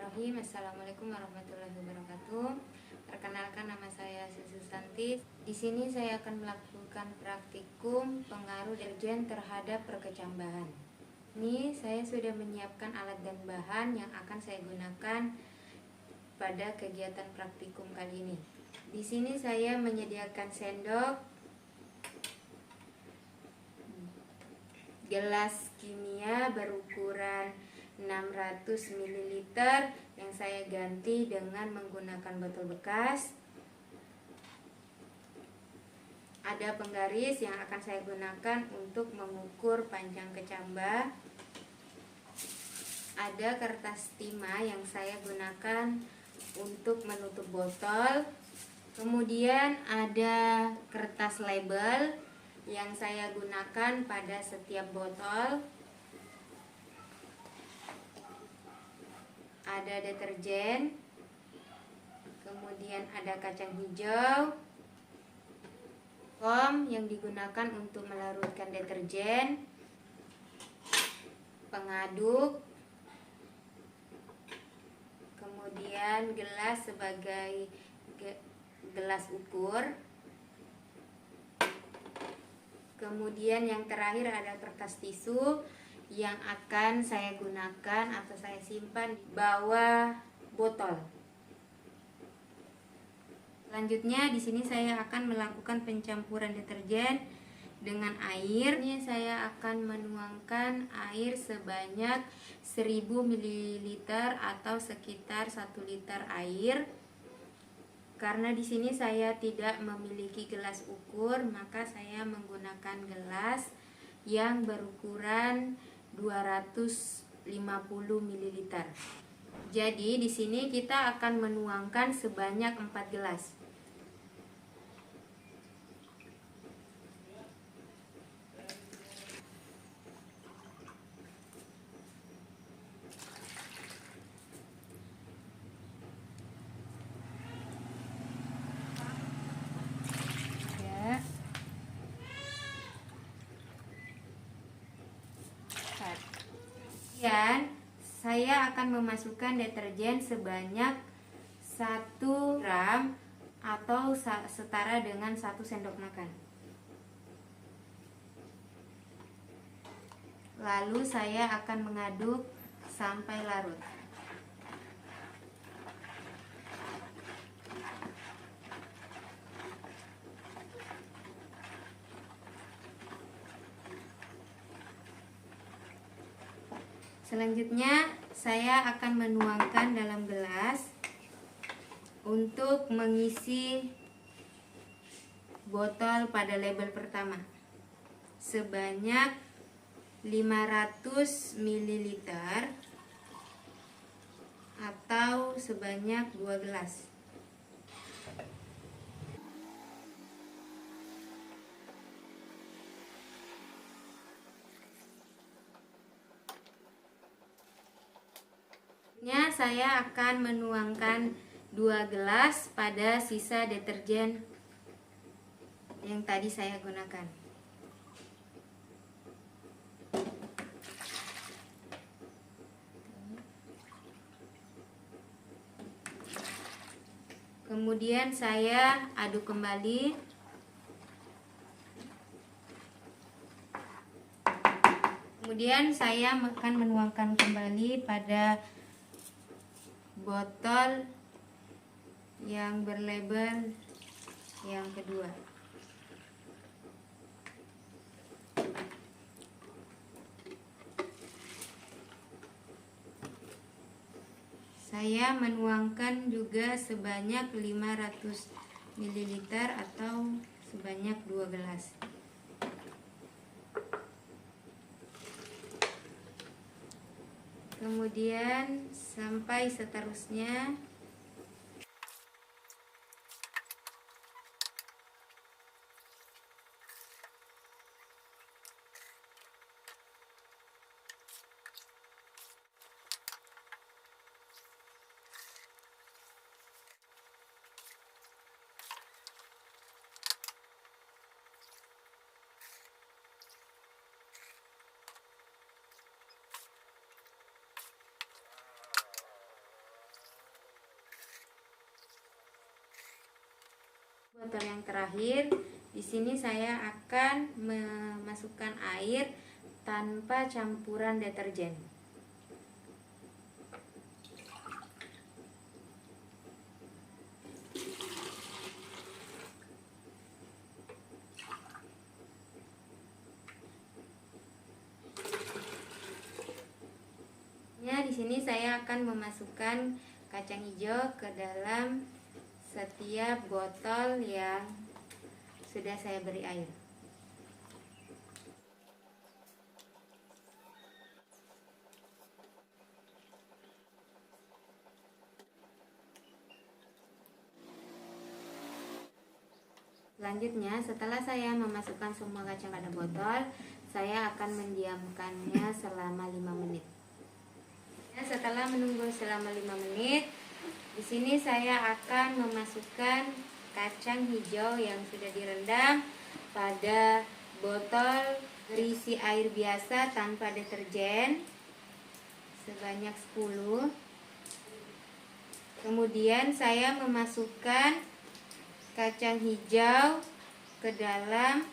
Bismillahirrahmanirrahim. Assalamualaikum warahmatullahi wabarakatuh. Perkenalkan, nama saya Susu Santi. Di sini saya akan melakukan praktikum pengaruh deterjen terhadap perkecambahan. Ini saya sudah menyiapkan alat dan bahan yang akan saya gunakan pada kegiatan praktikum kali ini. Di sini saya menyediakan sendok, gelas kimia berukuran 600 ml yang saya ganti dengan menggunakan botol bekas. Ada penggaris yang akan saya gunakan untuk mengukur panjang kecambah. Ada kertas timah yang saya gunakan untuk menutup botol. Kemudian ada kertas label yang saya gunakan pada setiap botol. Ada deterjen, kemudian ada kacang hijau, foam yang digunakan untuk melarutkan deterjen, pengaduk, kemudian gelas sebagai gelas ukur, kemudian yang terakhir ada kertas tisu yang akan saya gunakan atau saya simpan di bawah botol. Selanjutnya di sini saya akan melakukan pencampuran deterjen dengan air. Ini saya akan menuangkan air sebanyak 1000 ml atau sekitar 1 liter air. Karena di sini saya tidak memiliki gelas ukur, maka saya menggunakan gelas yang berukuran 250 ml. Jadi di sini kita akan menuangkan sebanyak 4 gelas. Kemudian saya akan memasukkan deterjen sebanyak 1 gram atau setara dengan 1 sendok makan. Lalu saya akan mengaduk sampai larut. Selanjutnya saya akan menuangkan dalam gelas untuk mengisi botol pada label pertama sebanyak 500 ml atau sebanyak 2 gelas. Saya akan menuangkan 2 gelas pada sisa deterjen yang tadi saya gunakan. Kemudian saya aduk kembali. Kemudian saya akan menuangkan kembali pada botol yang berlabel yang kedua. Saya menuangkan juga sebanyak 500 ml atau sebanyak 2 gelas. Kemudian sampai seterusnya. Botol yang terakhir, di sini saya akan memasukkan air tanpa campuran deterjen. Di sini saya akan memasukkan kacang hijau ke dalam setiap botol yang sudah saya beri air. Selanjutnya, setelah saya memasukkan semua kacang pada botol, saya akan mendiamkannya selama 5 menit. Setelah menunggu selama 5 menit, di sini saya akan memasukkan kacang hijau yang sudah direndam pada botol berisi air biasa tanpa deterjen sebanyak 10. Kemudian saya memasukkan kacang hijau ke dalam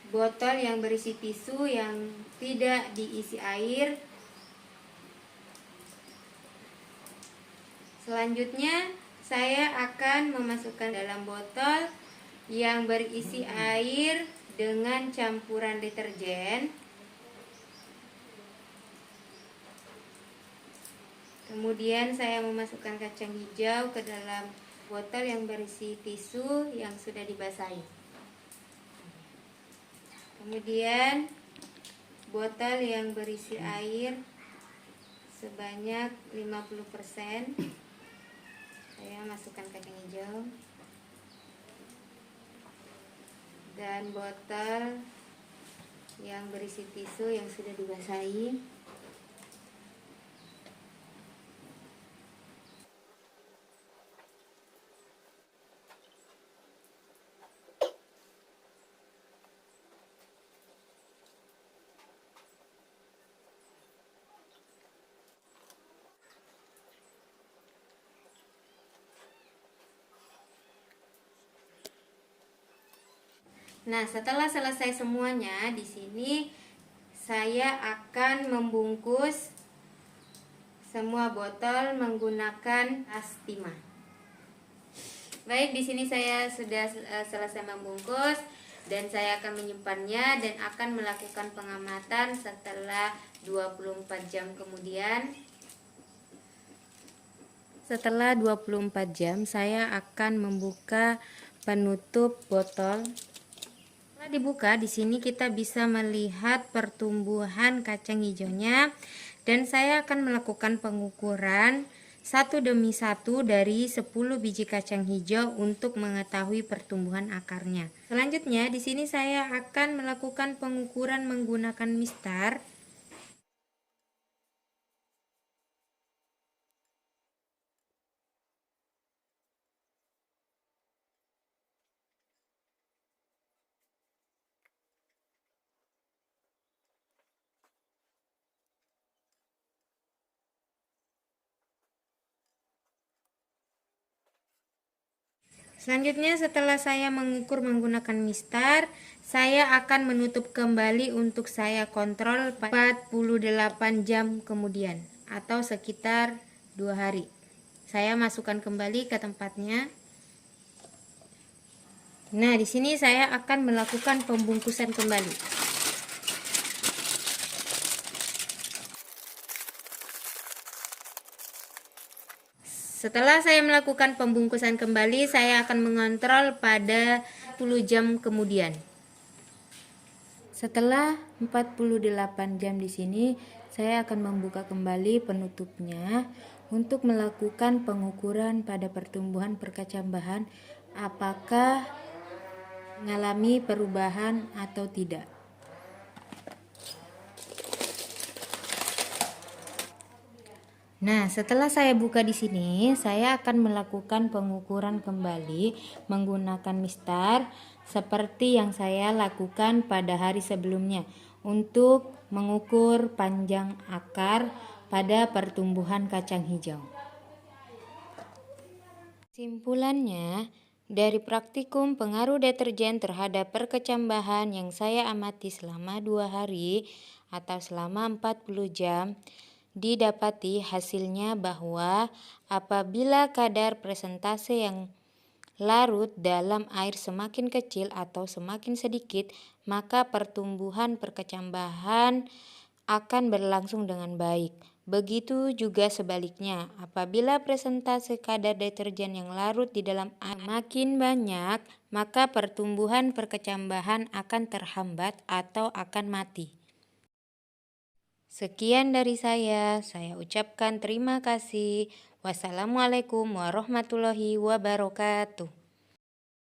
botol yang berisi tisu yang tidak diisi air. Selanjutnya saya akan memasukkan dalam botol yang berisi air dengan campuran deterjen. Kemudian saya memasukkan kacang hijau ke dalam botol yang berisi tisu yang sudah dibasahi. Kemudian botol yang berisi air sebanyak 50%. Saya masukkan kacang hijau dan botol yang berisi tisu yang sudah dibasahi. Nah, setelah selesai semuanya, di sini saya akan membungkus semua botol menggunakan tas timah. Baik, di sini saya sudah selesai membungkus dan saya akan menyimpannya dan akan melakukan pengamatan setelah 24 jam kemudian. Setelah 24 jam, saya akan membuka penutup botol. Setelah dibuka, di sini kita bisa melihat pertumbuhan kacang hijaunya dan saya akan melakukan pengukuran satu demi satu dari 10 biji kacang hijau untuk mengetahui pertumbuhan akarnya. Selanjutnya, di sini saya akan melakukan pengukuran menggunakan mistar. Selanjutnya, setelah saya mengukur menggunakan mistar, saya akan menutup kembali untuk saya kontrol 48 jam kemudian atau sekitar 2 hari. Saya masukkan kembali ke tempatnya. Nah, di sini saya akan melakukan pembungkusan kembali. Setelah saya melakukan pembungkusan kembali, saya akan mengontrol pada 10 jam kemudian. Setelah 48 jam di sini, saya akan membuka kembali penutupnya untuk melakukan pengukuran pada pertumbuhan perkacambahan apakah mengalami perubahan atau tidak. Nah, setelah saya buka di sini, saya akan melakukan pengukuran kembali menggunakan mistar seperti yang saya lakukan pada hari sebelumnya untuk mengukur panjang akar pada pertumbuhan kacang hijau. Simpulannya, Dari praktikum pengaruh deterjen terhadap perkecambahan yang saya amati selama 2 hari atau selama 40 jam, didapati hasilnya bahwa apabila kadar persentase yang larut dalam air semakin kecil atau semakin sedikit, maka pertumbuhan perkecambahan akan berlangsung dengan baik. Begitu juga sebaliknya, apabila persentase kadar deterjen yang larut di dalam air makin banyak, maka pertumbuhan perkecambahan akan terhambat atau akan mati. Sekian dari saya ucapkan terima kasih. Wassalamualaikum warahmatullahi wabarakatuh.